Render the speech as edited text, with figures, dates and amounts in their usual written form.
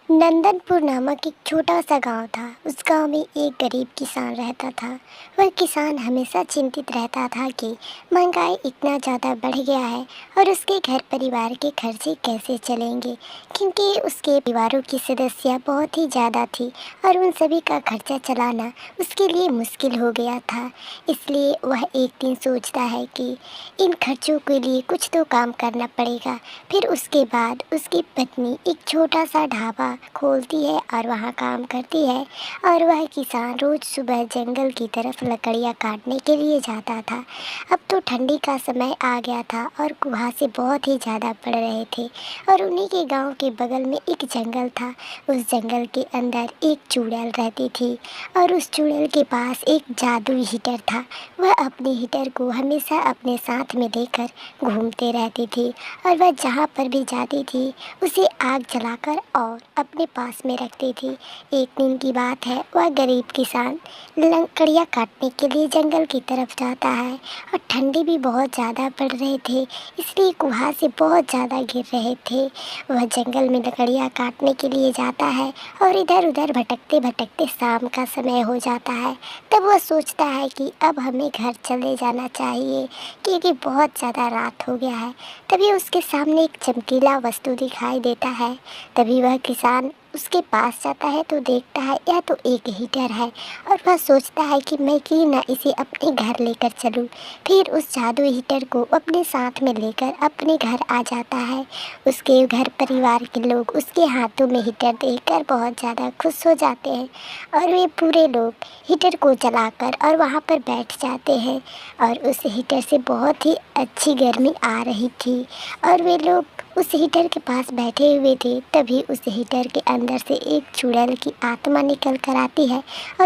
नंदनपुर नामक एक छोटा सा गांव था। उस गांव में एक गरीब किसान रहता था। वह किसान हमेशा चिंतित रहता था कि महंगाई इतना ज़्यादा बढ़ गया है और उसके घर परिवार के खर्चे कैसे चलेंगे, क्योंकि उसके परिवारों की सदस्य बहुत ही ज़्यादा थी और उन सभी का खर्चा चलाना उसके लिए मुश्किल हो गया था। इसलिए वह एक दिन सोचता है कि इन खर्चों के लिए कुछ तो काम करना पड़ेगा। फिर उसके बाद उसकी पत्नी एक छोटा सा ढाबा खोलती है और वहाँ काम करती है। और वह किसान रोज़ सुबह जंगल की तरफ लकड़ियाँ काटने के लिए जाता था। अब तो ठंडी का समय आ गया था और कुहासे बहुत ही ज़्यादा पड़ रहे थे और उन्हीं के गांव के बगल में एक जंगल था। उस जंगल के अंदर एक चुड़ैल रहती थी और उस चुड़ैल के पास एक जादुई हीटर था। वह अपने हीटर को हमेशा अपने साथ में लेकर घूमते रहती थी और वह जहाँ पर भी जाती थी उसे आग जलाकर और अपने पास में रखती थी। एक दिन की बात है, वह गरीब किसान लकड़ियाँ काटने के लिए जंगल की तरफ जाता है और ठंडी भी बहुत ज़्यादा पड़ रहे थे, इसलिए कुहासे बहुत ज़्यादा गिर रहे थे। वह जंगल में लकड़ियाँ काटने के लिए जाता है और इधर उधर भटकते भटकते शाम का समय हो जाता है। तब वह सोचता है कि अब हमें घर चले जाना चाहिए, क्योंकि बहुत ज़्यादा रात हो गया है। तभी उसके सामने एक चमकीला वस्तु दिखाई देता है। तभी वह किसान उसके पास जाता है तो देखता है यह तो एक हीटर है और वह सोचता है कि मैं क्यों ना इसे अपने घर लेकर चलूं। फिर उस जादू हीटर को अपने साथ में लेकर अपने घर आ जाता है। उसके घर परिवार के लोग उसके हाथों में हीटर देखकर बहुत ज़्यादा खुश हो जाते हैं और वे पूरे लोग हीटर को जलाकर और वहाँ पर बैठ जाते हैं। और उस हीटर से बहुत ही अच्छी गर्मी आ रही थी और वे लोग उस हीटर के पास बैठे हुए थे। तभी उस हीटर के अंदर से एक चुड़ैल की आत्मा निकल कर आती है और